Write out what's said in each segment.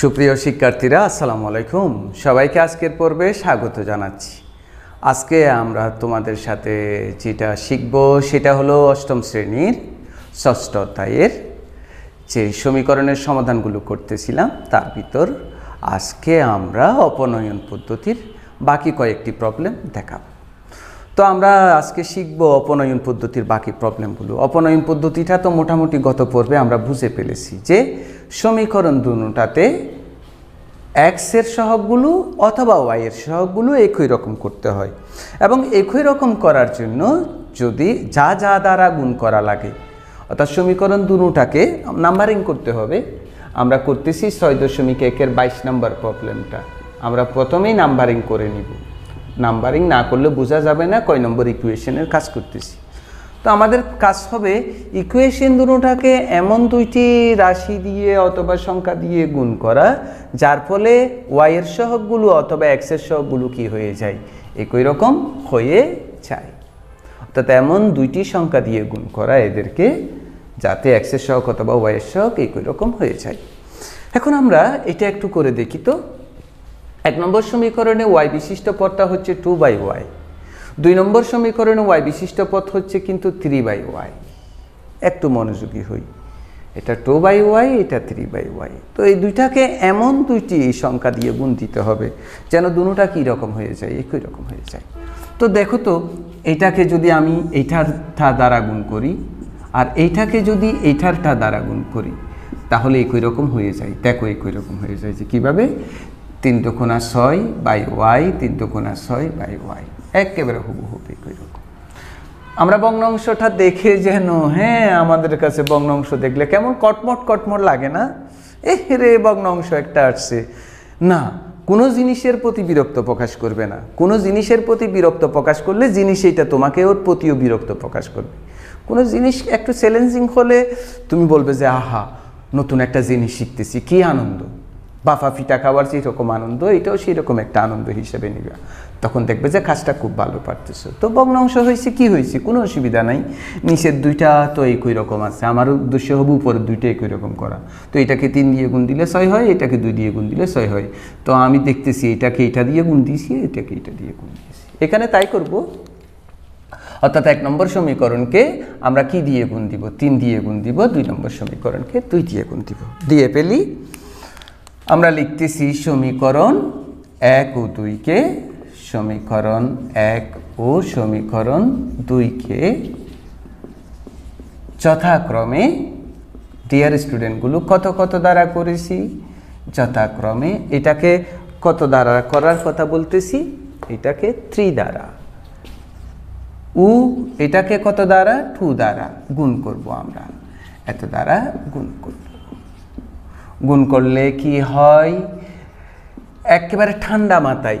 সুপ্রিয় শিক্ষার্থীরা আসসালামু আলাইকুম। সবাইকে আজকের পর্বে স্বাগত জানাচ্ছি। আজকে আমরা তোমাদের সাথে যেটা শিখব সেটা হলো অষ্টম শ্রেণীর ষষ্ঠ অধ্যায়ের যে সমীকরণের সমাধানগুলো করতেছিলাম তার ভিতর আজকে আমরা অপনয়ন পদ্ধতির বাকি কয়েকটি প্রবলেম দেখাব। তো আমরা আজকে শিখব অপনয়ন পদ্ধতির বাকি প্রবলেমগুলো। অপনয়ন পদ্ধতিটা তো মোটামুটি গত পর্বে আমরা বুঝে ফেলেছি যে সমীকরণ দুটাতে এক্স এর সহগগুলো অথবা ওয়াই এর সহগগুলো একই রকম করতে হয় এবং একই রকম করার জন্য যদি যা যা দ্বারা গুণ করা লাগে অর্থাৎ সমীকরণ দুটাকে নাম্বারিং করতে হবে। আমরা করতেছি 6.1 22 নম্বর প্রবলেমটা। আমরা প্রথমেই নাম্বারিং করে নিব, নাম্বারিং না করলে বোঝা যাবে না কয় নম্বর ইকুয়েশনের কাজ করতেছি। তো আমাদের কাজ হবে ইকুয়েশন দুটোটাকে এমন দুইটি রাশি দিয়ে অথবা সংখ্যা দিয়ে গুণ করা যার ফলে ওয়াই এর সহগগুলো অথবা এক্স এর সহগগুলো কি হয়ে যায়, একই রকম হয়ে যায়। অর্থাৎ এমন দুইটি সংখ্যা দিয়ে গুণ করা এদেরকে যাতে এক্স এর সহগ অথবা ওয়াই এর সহগ একই রকম হয়ে যায়। এখন আমরা এটা একটু করে দেখি। তো 1 নম্বর সমীকরণে ওয়াই বিশিষ্ট পদটা হচ্ছে 2/y, 2 নম্বর সমীকরণে ওয়াই বিশিষ্ট পদ হচ্ছে কিন্তু 3/y। একটু মনোযোগী হই, এটা 2/y, এটা 3/y। তো এই দুইটাকে এমন দুইটি সংখ্যা দিয়ে গুণ দিতে হবে যেন দুটোটা কী রকম হয়ে যায়, একই রকম হয়ে যায়। তো দেখো তো এইটাকে যদি আমি এইটারটা দ্বারা গুণ করি আর এইটাকে যদি এইটারটা দ্বারা গুণ করি তাহলে একই রকম হয়ে যায়। দেখো একই রকম হয়ে যায় যে কীভাবে, 3 দুগুণা 6/y, 3 দুগুণা 6/y, একেবারে হুবহু একই রকম। আমরা ভগ্নাংশটা দেখে যেন আমাদের কাছে ভগ্নাংশ দেখলে কেমন কটমট লাগে না? রে ভগ্নাংশ একটা আসছে না। কোনো জিনিসের প্রতি বিরক্ত প্রকাশ করবে না। কোনো জিনিসের প্রতি বিরক্ত প্রকাশ করলে জিনিস এটা তোমাকে ওর প্রতিও বিরক্ত প্রকাশ করবে। কোনো জিনিস একটু চ্যালেঞ্জিং হলে তুমি বলবে যে আহা নতুন একটা জিনিস শিখতেছি, কি আনন্দ। বাফা ফিটা খাওয়ার যেরকম আনন্দ এটাও সেই রকম একটা আনন্দ হিসেবে নিবে। তখন দেখবে যে কাজটা খুব ভালো পারতেছো। তো ভগ্নাংশ হয়েছে কি হয়েছে, কোনো অসুবিধা নাই। নিচের দুইটা তো একই রকম আছে, আমার উদ্দেশ্য হবে উপরের দুইটা একই রকম করা। তো এটাকে 3 দিয়ে গুণ দিলে 6 হয়, এটাকে 2 দিয়ে গুণ দিলে 6 হয়। তো আমি দেখতেছি এটাকে এটা দিয়ে গুণ দিয়েছি, এটাকে এটা দিয়ে গুণ দিয়েছি, এখানে তাই করব। অর্থাৎ 1 নম্বর সমীকরণকে আমরা কি দিয়ে গুণ দিব, 3 দিয়ে গুণ দিব। 2 নম্বর সমীকরণকে 2 দিয়ে গুণ দিব। দিয়ে পেলি আমরা লিখতেছি সমীকরণ 1 ও 2-কে, সমীকরণ 1 ও সমীকরণ 2-কে যথাক্রমে ডিয়ার স্টুডেন্টগুলো কত কত দ্বারা করেছি, যথাক্রমে এটাকে কত দ্বারা করার কথা বলতেছি, এটাকে 3 দ্বারা, এটাকে কত দ্বারা 2 দ্বারা গুণ করব। আমরা এত দ্বারা গুণ করব। গুণ করলে কি হয়, একেবারে ঠান্ডা মাথায়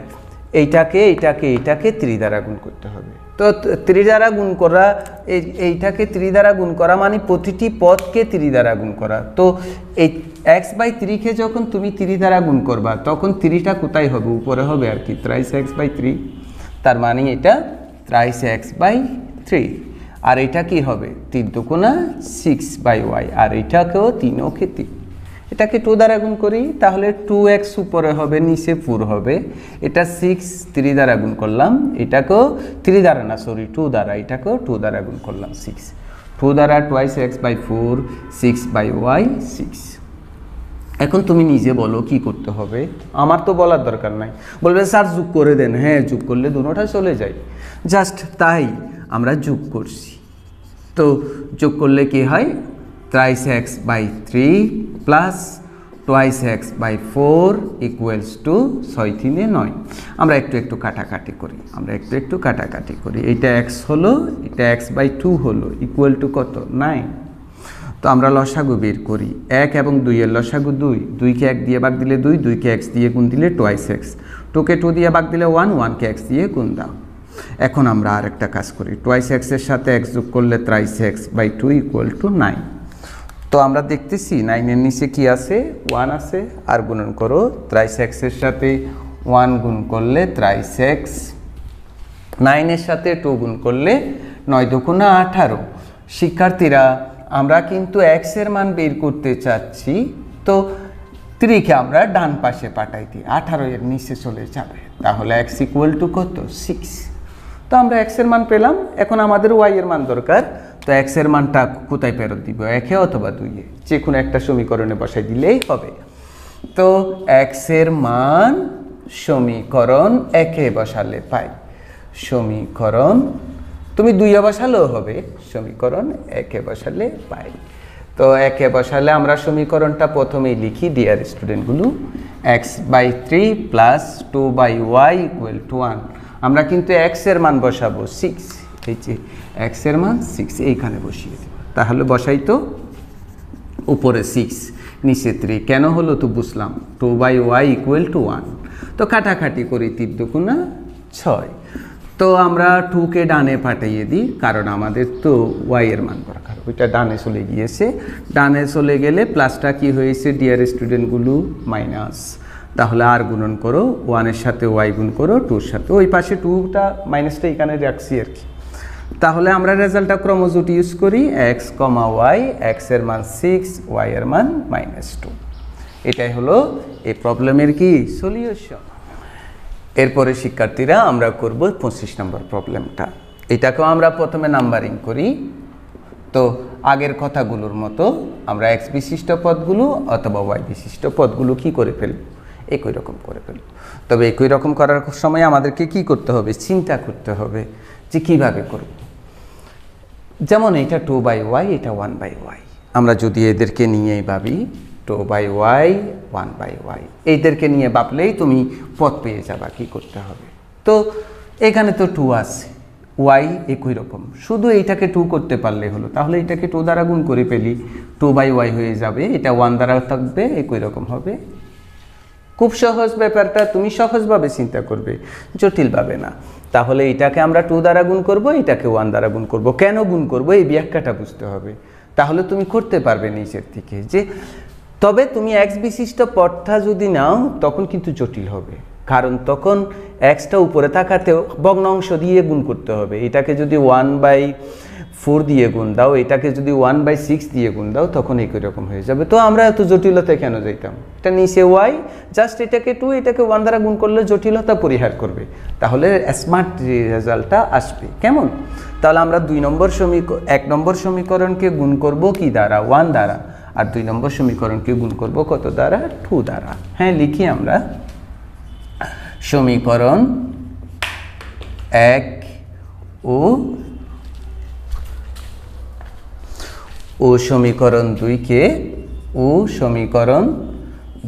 এইটাকে 3 দ্বারা গুণ করতে হবে। তো 3 দ্বারা গুণ করা, এইটাকে 3 দ্বারা গুণ করা মানে প্রতিটি পদকে 3 দ্বারা গুণ করা। তো এই x/3-কে যখন তুমি 3 দ্বারা গুণ করবা তখন 3টা কোথায় হবে, উপরে হবে আর কি, 3x/3। তার মানে এটা 3x/3। আর এটা কি হবে, 3 দুগুণা 6/y, আর এটাকেও 3-কে 3। এটাকে 2 দ্বারা গুণ করি তাহলে 2x উপরে হবে, নিচে 4 হবে। এটা 6 3 দ্বারা গুণ করলাম, এটাকেও 3 দ্বারা না 2 দ্বারা, এটাকেও 2 দ্বারা গুণ করলাম 6। 2 দ্বারা 2x/4, 6/y 6। এখন তুমি নিজে বলো কি করতে হবে, আমার তো বলার দরকার নাই। বলবে স্যার যোগ করে দেন, যোগ করলে দুটোটা চলে যায়। জাস্ট তাই আমরা যোগ করছি। তো যোগ করলে কি হয়, 3x/3 plus 2x/4 equals to 6 3 9। আমরা একটু কাটাকাটি করি, এটা x হলো, এটা x/2 হলো, ইকুয়াল টু কত, 9। তো আমরা লসাগু বের করি। 1 এবং 2 এর লসাগু 2, 2-কে 1 দিয়ে ভাগ দিলে 2, 2-কে x দিয়ে গুণ দিলে 2x, 2-কে 2 দিয়ে ভাগ দিলে 1, 1-কে x দিয়ে গুণ দাও। এখন আমরা আরেকটা কাজ করি, 2x এর সাথে x যোগ করলে 3x/2 ইকুয়াল টু 9। তো আমরা দেখতেছি 9 এর নিচে কি আছে, 1 আছে। আর গুণন করো, 3x এর সাথে 1 গুণ করলে 3x, 9 এর সাথে 2 গুণ করলে 9 দুগুণা 18। শিক্ষার্থীরা আমরা কিন্তু x এর মান বের করতে চাচ্ছি। তো 3 কে আমরা ডান পাশে পাঠাই দিই, 18 এর নিচে চলে যাবে, তাহলে x ইকুয়াল টু কত 6। তো আমরা x এর মান পেলাম, এখন আমাদের y এর মান দরকার। তো x এর মানটা কোথায় ফেরত দিব, 1 এ অথবা 2 এ, যে কোনো একটা সমীকরণে বসাই দিলেই হবে। তো x এর মান সমীকরণ 1 এ বসালে পাই, সমীকরণ তুমি 2 এ বসালেও হবে, সমীকরণ 1 এ বসালে পাই। তো 1 এ বসালে আমরা সমীকরণটা প্রথমেই লিখি ডিয়ার স্টুডেন্টগুলো, x/3 plus 2/y equal to 1। আমরা কিন্তু x এর মান বসাবো 6, এই যে x এর মান 6 এইখানে বসিয়ে দেব। তাহলে বসাই তো, উপরে 6 নিচে 3, কেন হলো তো বুঝলাম, 2/y ইকুয়াল টু 1। তো কাটাকাটি করি, 3 দুগুণা 6। তো আমরা 2 কে ডানে পাঠিয়ে দিই, কারণ আমাদের তো y এর মান দরকার, ওইটা ডানে চলে গিয়েছে। ডানে চলে গেলে প্লাসটা কি হয়েছে ডিয়ার স্টুডেন্টগুলো, মাইনাস। তাহলে আর গুণন করো, 1 এর সাথে y গুণ করো, 2 এর সাথে, ওই পাশে 2টা মাইনাসটা এখানে রাখছি আর কি। তাহলে আমরা রেজাল্টটা ক্রমজোট ইউজ করি, x, y, x এর মান 6, y এর মান -2। এটাই হলো এই প্রবলেমের কি সলিউশন। এরপরে শিক্ষার্থীরা আমরা করব 25 নম্বর প্রবলেমটা। এটাকেও আমরা প্রথমে নাম্বারিং করি। তো আগের কথাগুলোর মতো আমরা x বিশিষ্ট পদগুলো অথবা y বিশিষ্ট পদগুলো কি করে ফেলব, একই রকম করে ফেলব। তবে একই রকম করার সময় আমাদেরকে কি করতে হবে, চিন্তা করতে হবে যে কিভাবে করব। যেমন এটা 2/y, এটা 1/y। আমরা যদি এদেরকে নিয়েই ভাবি, 2/y 1/y, এইদেরকে নিয়ে ভাবলেই তুমি পদ পেয়ে যাবা কি করতে হবে। তো এখানে তো 2 আছে, y একই রকম, শুধু এইটাকে 2 করতে পারলে হলো। তাহলে এটাকে 2 দ্বারা গুণ করে ফেলি, 2/y হয়ে যাবে, এটা 1 দ্বারা থাকবে, একই রকম হবে। খুব সহজ ব্যাপারটা, তুমি সহজভাবে চিন্তা করবে, জটিলভাবে না। তাহলে এটাকে আমরা 2 দ্বারা গুণ করব, এটাকে 1 দ্বারা গুণ করব। কেন গুণ করব এই ব্যাখ্যাটা বুঝতে হবে, তাহলে তুমি করতে পারবে নিচের থেকে যে। তবে তুমি x বিশিষ্ট পদটা যদি নাও তখন কিন্তু জটিল হবে, কারণ তখন xটা উপরে থাকাতে ভগ্ন অংশ দিয়ে গুণ করতে হবে। এটাকে যদি 1/4 দিয়ে গুণ দাও, এটাকে যদি 1/6 দিয়ে গুণ দাও, তখন একই রকম হয়ে যাবে। তো আমরা এত জটিলতায় কেন যাইতাম, এটা নিচে y, জাস্ট এটাকে 2, এটাকে 1 দ্বারা গুণ করলে জটিলতা পরিহার করবে, তাহলে স্মার্ট রেজাল্টটা আসবে। কেমন? তাহলে আমরা 1 নম্বর সমীকরণকে গুণ করব কি দ্বারা, 1 দ্বারা, আর 2 নম্বর সমীকরণকে গুণ করব কত দ্বারা, 2 দ্বারা। হ্যাঁ, লিখি আমরা, সমীকরণ 1 ও সমীকরণ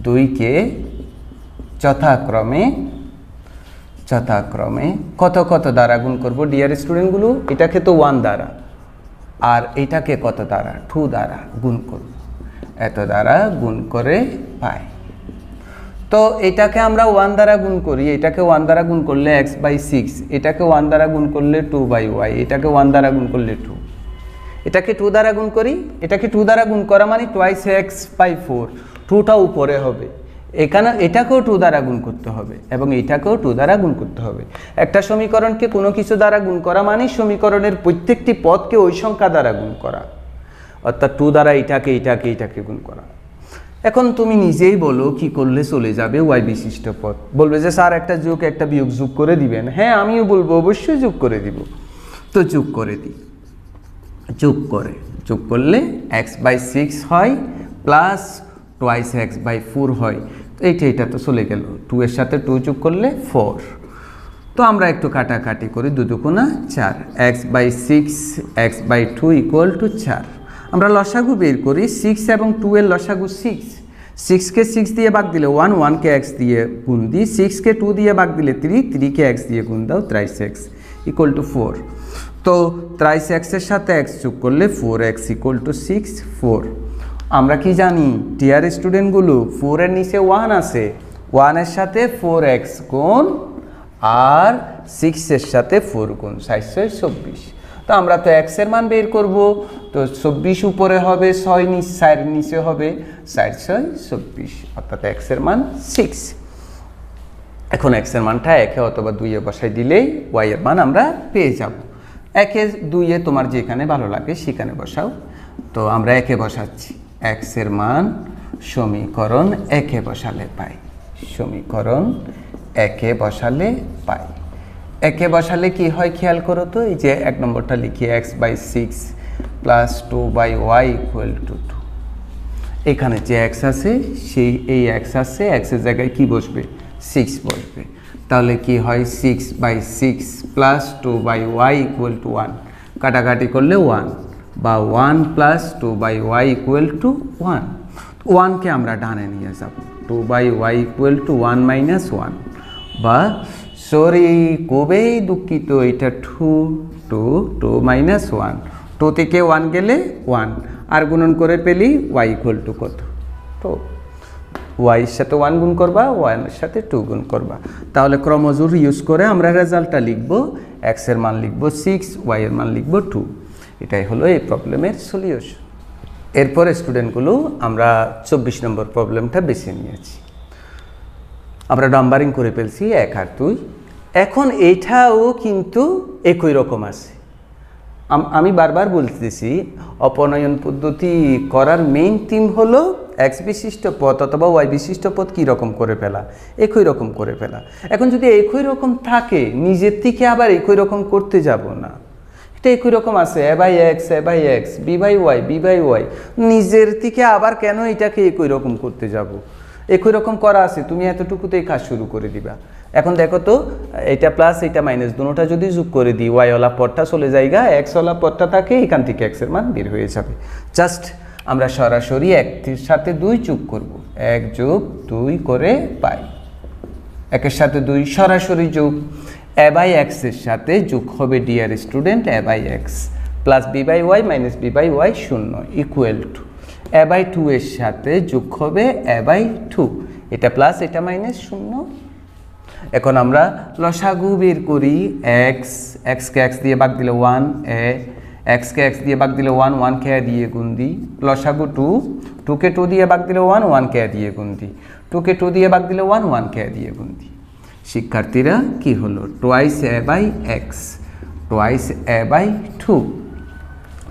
2কে যথাক্রমে কত কত দ্বারা গুণ করব ডিয়ার স্টুডেন্টগুলো। এটাকে তো 1 দ্বারা, আর এটাকে কত দ্বারা, 2 দ্বারা গুণ করব। এত দ্বারা গুণ করে পাই। তো এটাকে আমরা 1 দ্বারা গুণ করি, এটাকে 1 দ্বারা গুণ করলে x/6, এটাকে 1 দ্বারা গুণ করলে 2/y, এটাকে 1 দ্বারা গুণ করলে 2, এটাকে 2 দ্বারা গুণ করি, এটাকে 2 দ্বারা গুণ করা মানে twice x/4, 2টা উপরে হবে। এখানে এটাকেও 2 দ্বারা গুণ করতে হবে এবং এটাকেও 2 দ্বারা গুণ করতে হবে। একটা সমীকরণকে কোনো কিছু দ্বারা গুণ করা মানে সমীকরণের প্রত্যেকটি পদকে ওই সংখ্যা দ্বারা গুণ করা, অর্থাৎ 2 দ্বারা এটাকে গুণ করা। এখন তুমি নিজেই বলো কি করলে চলে যাবে y বিশিষ্ট পদ। বলবে যে স্যার একটা যোগ একটা বিয়োগ যোগ করে দিবেন। হ্যাঁ, আমিও বলবো অবশ্যই যোগ করে দিব। তো যোগ করে দিই, যোগ করলে x/6 হয় প্লাস twice x/4 হয়। তো এটা তো চলে গেল, 2 এর সাথে 2 যোগ করলে 4। তো আমরা একটু কাটাকাটি করি, 2 দুগুণা 4, x/6 x/2 ইকুয়াল টু 4। আমরা লসাগু বের করি, 6 এবং 2 এর লসাগু 6, 6কে 6 দিয়ে ভাগ দিলে 1, 1কে x দিয়ে গুণ দিই, 6কে 2 দিয়ে ভাগ দিলে 3, 3কে x দিয়ে গুণ দাও, thrice x ইকুয়াল টু 4। তো thrice x এর সাথে x যোগ করলে 4x ইকুয়াল টু 6, 4। আমরা কি জানি ডিয়ার স্টুডেন্টগুলো, 4 এর নিচে 1 আছে, 1 এর সাথে 4x গুণ আর 6 এর সাথে 4 গুণ, 4/24। তো আমরা তো x এর মান বের করব, তো 24 উপরে হবে, 6 নিচে হবে, 4/24, অর্থাৎ x এর মান 6। এখন x এর মানটা 1 এ অথবা 2 এ বসাই দিলেই y এর মান আমরা পেয়ে যাব। 1 এ 2 এ তোমার যেখানে ভালো লাগে সেখানে বসাও। তো আমরা 1 এ বসাচ্ছি, x এর মান সমীকরণ একে বসালে পাই, সমীকরণ একে বসালে পাই। একে বসালে কি হয় খেয়াল করো তো, এই যে 1 নম্বরটা লিখি x/6 plus 2/y equal two 2। এখানে যে x আছে সেই এই x আছে, x এর জায়গায় কি বসবে 6 বসবে, তাহলে কি হয় 6/6 প্লাস 2/y ইকুয়াল টু 1, কাটাকাটি করলে 1 বা 1 প্লাস 2/y ইকুয়াল টু 1। 1কে আমরা ডানে নিয়ে যাব, 2/y ইকুয়াল টু 1 মাইনাস 1, বা সরি খুবই দুঃখিত, এটা 2 মাইনাস 1, 2 থেকে 1 গেলে 1, আর গুণন করে পেলি y ইকুয়াল টু কত, তো y এর সাথে 1 গুণ করবা, y এর সাথে 2 গুণ করবা, তাহলে ক্রমজোর ইউজ করে আমরা রেজাল্টটা লিখব, x এর মান লিখব 6, y এর মান লিখব 2। এটাই হলো এই প্রবলেমের সলিউশন। এরপরে স্টুডেন্টগুলো আমরা 24 নম্বর প্রবলেমটা বেছে নিয়েছি, আমরা নাম্বারিং করে ফেলছি 1 আর 2। এখন এইটাও কিন্তু একই রকম আছে। আমি বারবার বলতেছি অপনয়ন পদ্ধতি করার মেইন থিম হলো x বিশিষ্ট পদ অথবা y বিশিষ্ট পদ কী রকম করে ফেলা, একই রকম করে ফেলা। এখন যদি একই রকম থাকে নিজের থেকে আবার একই রকম করতে যাব না, এটা একই রকম আছে a/x a/x b/y b/y, নিজের থেকে আবার কেন এটাকে একই রকম করতে যাব, একই রকম করা আছে, তুমি এতটুকুতেই কাজ শুরু করে দিবা। এখন দেখো তো এটা প্লাস এটা মাইনাস দুটোটা যদি যোগ করে দিই, ওয়াইওয়ালা পদটা চলে যায়গা, এক্সওয়ালা পদটা থাকে, এখান থেকে x এর মান বের হয়ে যাবে। জাস্ট আমরা সরাসরি 1 এর সাথে 2 যোগ করব, 1 যোগ 2 করে পাই, 1 এর সাথে 2 সরাসরি যোগ, a/x এর সাথে যোগ হবে dear student a/x plus b/y minus b/y 0 equal to a/2 এর সাথে যোগ হবে a/2, এটা প্লাস এটা মাইনাস 0। এখন আমরা লসাগু বের করি, x কে x দিয়ে ভাগ দিলে 1, x কে x দিয়ে ভাগ দিলে 1, 1 কে দিয়ে গুণ দিই, লসাগু 2 কে 2 দিয়ে ভাগ দিলে 1, 1 কে দিয়ে গুণ দিই, 2 কে 2 দিয়ে ভাগ দিলে 1, 1 কে দিয়ে গুণ দিই। শিক্ষার্থীরা কি হলো twice a/x twice a/2।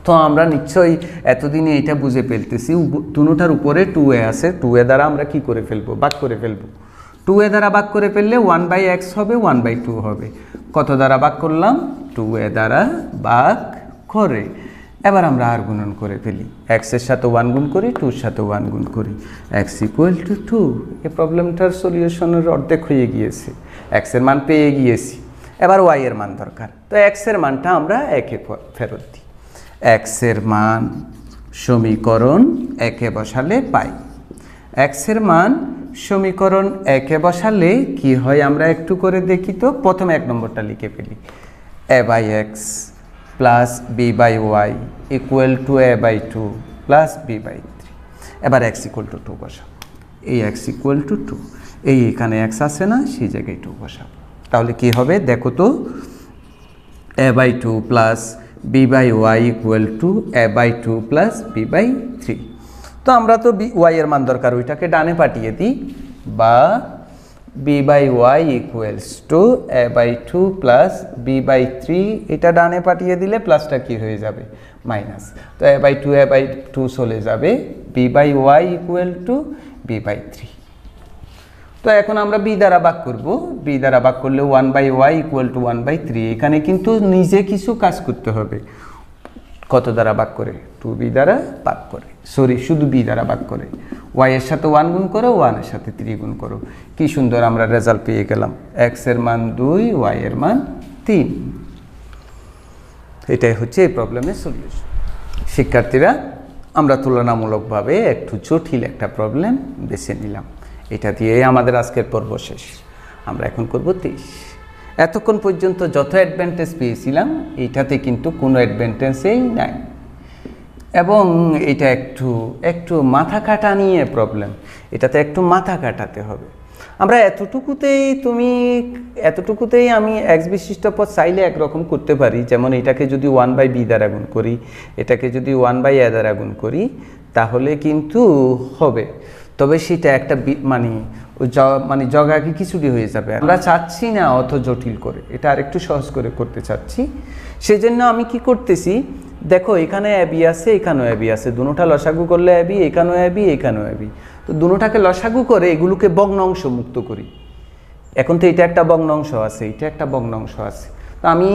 তো আমরা নিশ্চয়ই এতদিনে এটা বুঝে ফেলতেছি, দুটোটার উপরে 2a আছে, 2a দ্বারা আমরা কি করে ফেলবো, ভাগ করে ফেলবো। 2a দ্বারা ভাগ করে ফেললে 1/x হবে, 1/2 হবে। কত দ্বারা ভাগ করলাম, 2a দ্বারা ভাগ করে। এবার আমরা আর গুণন করে ফেলি, x এর সাথে 1 গুণ করি, 2 এর সাথে 1 গুণ করি, x ইকুয়াল টু 2। এই প্রবলেমটার সলিউশনের অর্ধেক হয়ে গিয়েছে, x এর মান পেয়ে গিয়েছি, এবার y এর মান দরকার। তো x এর মানটা আমরা একে ফেরত দিই, x এর মান সমীকরণ একে বসালে পাই। x এর মান সমীকরণ একে বসালে কি হয় আমরা একটু করে দেখি তো। প্রথমে 1 নম্বরটা লিখে ফেলি, a/x plus b/y equal to a/2 plus b/3। এবার x ইকুয়াল টু 2 বসাবো, এই x ইকুয়াল টু 2, এই এখানে x আছে না, সেই জায়গায় 2 বসাবো। তাহলে কি হবে দেখো তো, a/2 plus b/y equal to a/2 plus b/3। তো আমরা তো y এর মান দরকার, ওইটাকে ডানে পাঠিয়ে দিই, বা b/y equals to a/2 plus b/3, এটা ডানে পাঠিয়ে দিলে প্লাসটা কি হয়ে যাবে মাইনাস, তো a/2 চলে যাবে, b/y ইকুয়াল টু b/3। তো এখন আমরা b দ্বারা ভাগ করব, b দ্বারা ভাগ করলে 1/y ইকুয়াল টু 1/3। এখানে কিন্তু নিজে কিছু কাজ করতে হবে, কত দ্বারা ভাগ করে, 2b দ্বারা ভাগ করে, সরি শুধু b দ্বারা ভাগ করে, y এর সাথে 1 গুণ করো, 1 এর সাথে 3 গুণ করো, কি সুন্দর আমরা রেজাল্ট পেয়ে গেলাম, x এর মান 2, y এর মান 3। এটাই হচ্ছে এই প্রবলেমের সলিউশন। শিক্ষার্থীরা আমরা তুলনামূলকভাবে একটু জটিল একটা প্রবলেম বেছে নিলাম, এটা দিয়ে আমাদের আজকের পর্ব শেষ। আমরা এখন করব 23। এতক্ষণ পর্যন্ত যত অ্যাডভান্টেজ পেয়েছিলাম এইটাতে কিন্তু কোনো অ্যাডভান্টেজই নাই, এবং এটা একটু মাথা কাটা নিয়ে প্রবলেম, এটাতে একটু মাথা কাটাতে হবে। আমরা এতটুকুতেই আমি x বিশিষ্ট পদ চাইলে একরকম করতে পারি, যেমন এটাকে যদি 1/b দ্বারা গুণ করি, এটাকে যদি 1/a দ্বারা গুণ করি, তাহলে কিন্তু হবে। তবে সেটা একটা মানে মানে জগাকে খিচুড়ি হয়ে যাবে। আমরা চাচ্ছি না অত জটিল করে, এটা আরেকটু সহজ করে করতে চাচ্ছি। সেই জন্য আমি কি করতেছি, দেখো এখানে এবি আছে, এখানেও এবি আছে, দুটোটা লসাগু করলে এবি, এখানেও এবি, এখানেও এবি। তো দুটোটাকে লসাগু করে এগুলোকে ভগ্নাংশ মুক্ত করি। এখন তো এটা একটা ভগ্নাংশ আছে, এটা একটা ভগ্নাংশ আছে, তো আমি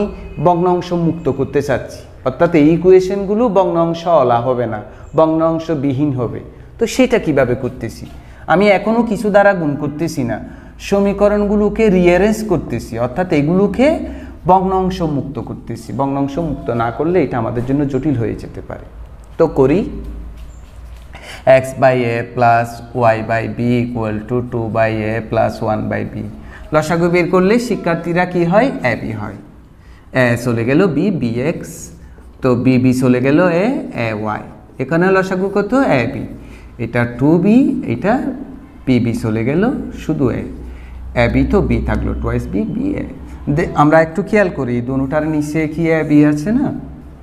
ভগ্নাংশ মুক্ত করতে চাচ্ছি, অর্থাৎ এই ইকুয়েশনগুলো ভগ্নাংশ ওলা হবে না, ভগ্নাংশ বিহীন হবে। তো সেটা কিভাবে করতেছি, আমি এখনও কিছু দ্বারা গুণ করতেছি না, সমীকরণগুলোকে রিঅ্যারেঞ্জ করতেছি, অর্থাৎ এগুলোকে ভগ্নাংশ মুক্ত করতেছি। ভগ্নাংশ মুক্ত না করলে এটা আমাদের জন্য জটিল হয়ে যেতে পারে। তো করি, x/a plus y/b equal to 2/a plus 1/b। লসাগু বের করলে শিক্ষার্থীরা কি হয়, এবি হয়। এ চলে গেল বি, bx, তো বি চলে গেল এ ওয়াই। এখানে লসাগু কত, এবি, এটা 2b, এটা বি চলে গেল শুধু এবি, তো বি থাকলো টোয়াইস বি, বি এ। আমরা একটু খেয়াল করি, দুটার নিচে কি এবি আছে না,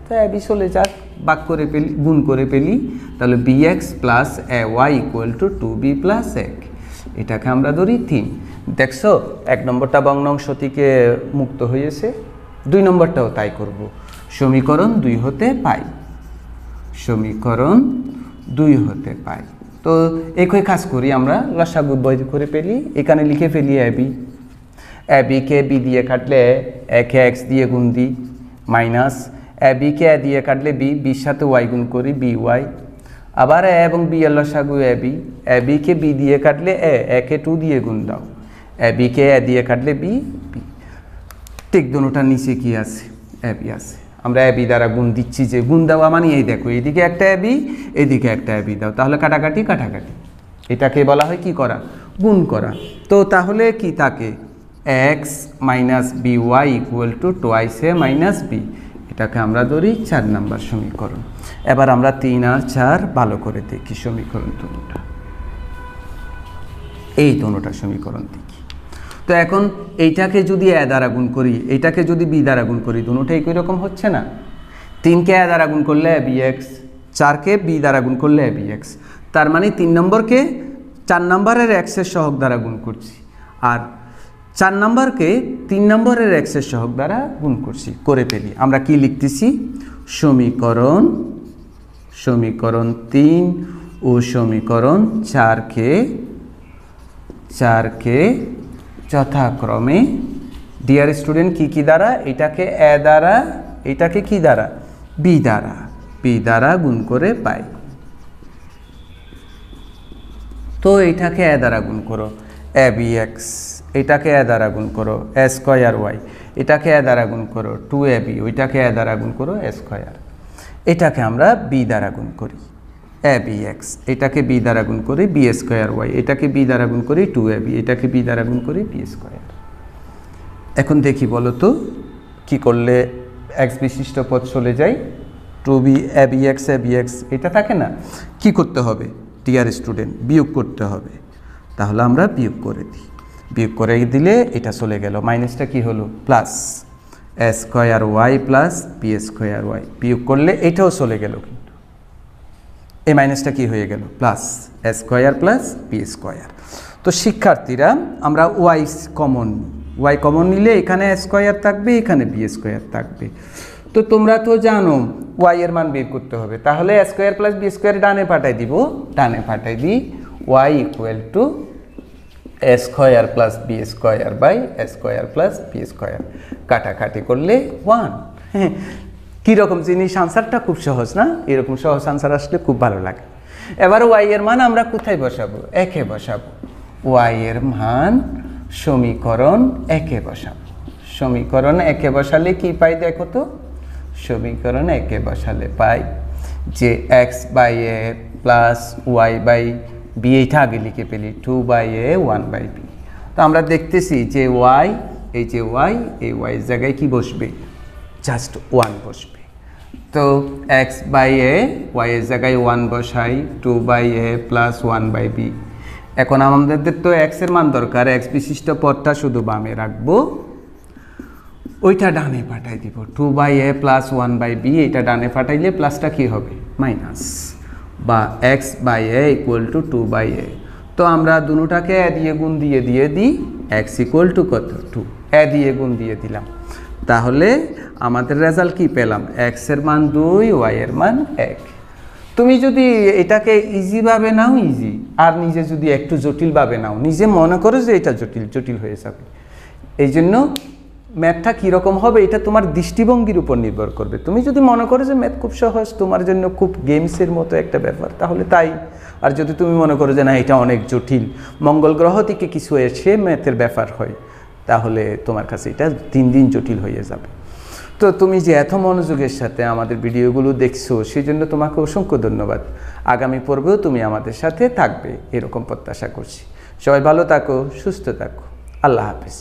তো এবি চলে যাক, ভাগ করে পেলি, গুণ করে পেলি, তাহলে bx plus a y equal to 2b plus 1, এটাকে আমরা ধরি 3। দেখছো 1 নম্বরটা ভগ্নাংশ থেকে মুক্ত হয়েছে, 2 নম্বরটাও তাই করব। সমীকরণ 2 হতে পাই, সমীকরণ 2 হতে পাই। তো একই কাজ করি, আমরা লসাগু বের করে পেলি, এখানে লিখে ফেলি এবি, এবিকে বি দিয়ে কাটলে একে এক্স দিয়ে গুণ দিই, মাইনাস এবিকে এ দিয়ে কাটলে বি, বির সাথে ওয়াই গুণ করি, বি ওয়াই, আবার এ এবং বি এর লসাগু এবি, এবিকে বি দিয়ে কাটলে একে 2 দিয়ে গুণ দাও, এবিকে এ দিয়ে কাটলে বি, বি। ঠিক দুটোটার নিচে কি আছে, এবি আছে। আমরা এবি দ্বারা গুণ দিচ্ছি, যে গুণ দেওয়া মানে এই দেখো, এদিকে একটা এবি, এদিকে একটা এবি দাও, তাহলে কাটাকাটি কাটাকাটি, এটাকে বলা হয় কি করা, গুণ করা। তো তাহলে কি থাকে, x minus b y equal to twice a minus b, এটাকে আমরা ধরি 4 নম্বর সমীকরণ। এবার আমরা 3 আর 4 ভালো করে দেখি সমীকরণ দুটোটা, এই দুটোটা সমীকরণ দেখি। তো এখন এইটাকে যদি এ দ্বারা গুণ করি, এইটাকে যদি বি দ্বারা গুণ করি, দুটোটা একই রকম হচ্ছে না। 3কে এ দ্বারা গুণ করলে বি এক্স, 4কে বি দ্বারা গুণ করলে বি এক্স, তার মানে 3 নম্বরকে 4 নম্বরের এক্সের সহগ দ্বারা গুণ করছি, আর 4 নম্বরকে 3 নম্বরের এক্সের সহগ দ্বারা গুণ করছি, করে ফেলি। আমরা কি লিখতেছি, সমীকরণ 3 ও সমীকরণ 4কে যথাক্রমে, ডিয়ার স্টুডেন্ট, কি দ্বারা, এটাকে এ দ্বারা, এটাকে কি দ্বারা, বি দ্বারা গুণ করে পাই। তো এটাকে এ দ্বারা গুণ করো, এ বি এক্স, এটাকে এ দ্বারা গুণ করো, এ স্কয়ার ওয়াই, এটাকে এ দ্বারা গুণ করো 2ab, ওইটাকে এ দ্বারা গুণ করো এ স্কয়ার। এটাকে আমরা বি দ্বারা গুণ করি, এ বি এক্স, এটাকে বি দ্বারা গুণ করি বি স্কয়ার ওয়াই, এটাকে বি দ্বারা গুণ করি 2ab, এটাকে বি দ্বারা গুণ করি বি স্কয়ার। এখন দেখি বলো তো কি করলে এক্স বিশিষ্ট পদ চলে যায়, 2b ab x, এটা থাকে না, কি করতে হবে ডিয়ার স্টুডেন্ট, বিয়োগ করতে হবে। তাহলে আমরা বিয়োগ করে দিই, বিয়োগ করে দিলে এটা চলে গেল, মাইনাসটা কি হলো plus, a square y plus b square y, বিয়োগ করলে এটাও চলে গেল, কিন্তু এই মাইনাসটা কি হয়ে গেল plus, a square plus b square. তো শিক্ষার্থীরা আমরা ওয়াই কমন নিলে এখানে স্কয়ার থাকবে, এখানে বি স্কয়ার থাকবে। তো তোমরা তো জানো ওয়াই এর মান বের করতে হবে, তাহলে a square plus b square ডানে পাঠাই দিব, ডানে পাঠাই দিই, y equal to a square plus b square by a square plus b square, কাটাকাটি করলে 1। কীরকম জিনিস, আনসারটা খুব সহজ না, এরকম সহজ আনসার আসলে খুব ভালো লাগে। এবার ওয়াই এর মান আমরা কোথায় বসাবো, একে বসাবো, ওয়াই এর মান সমীকরণ একে বসাবো। সমীকরণ একে বসালে কি পাই দেখো তো, সমীকরণ একে বসালে পাই যে x by a plus y by b, এইটা আগে লিখে পেলি 2/a 1/b। তো আমরা দেখতেছি যে ওয়াই, এই যে ওয়াই, এই ওয়াইয়ের জায়গায় কি বসবে, জাস্ট 1 বসবে। তো এক্স বাই এ, ওয়াইয়ের জায়গায় 1 বসাই, 2/a প্লাস 1/b। এখন আমাদের তো এক্সের মান দরকার, এক্স বিশিষ্ট পদটা শুধু বামে রাখবো, ওইটা ডানে পাঠাই দিব, 2/a প্লাস 1/b, এটা ডানে পাঠাইলে প্লাসটা কি হবে মাইনাস, বা x by a equal to 2/a। তো আমরা দুটোটাকে দিয়ে গুণ দিয়ে দিই এক্স ইকুয়াল টু কত 2 দিয়ে গুণ দিয়ে দিলাম। তাহলে আমাদের রেজাল্ট কি পেলাম? এক্সের মান 2, ওয়াইয়ের মান 1। তুমি যদি এটাকে ইজিভাবে নাও ইজি, আর নিজে যদি একটু জটিলভাবে নাও, নিজে মনে করো যে এটা জটিল হয়ে যাবে। এই জন্য ম্যাথটা কীরকম হবে এটা তোমার দৃষ্টিভঙ্গির উপর নির্ভর করবে। তুমি যদি মনে করো যে ম্যাথ খুব সহজ, তোমার জন্য খুব গেমসের মতো একটা ব্যাপার, তাহলে তাই। আর যদি তুমি মনে করো যে না এটা অনেক জটিল, মঙ্গল গ্রহ থেকে কিছু এসে ম্যাথের ব্যাপার হয়, তাহলে তোমার কাছে এটা দিন জটিল হয়ে যাবে। তো তুমি যে এত মনোযোগের সাথে আমাদের ভিডিওগুলো দেখছো, সেই জন্য তোমাকে অসংখ্য ধন্যবাদ। আগামী পর্বেও তুমি আমাদের সাথে থাকবে এরকম প্রত্যাশা করছি। সবাই ভালো থাকো, সুস্থ থাকো। আল্লাহ হাফেজ।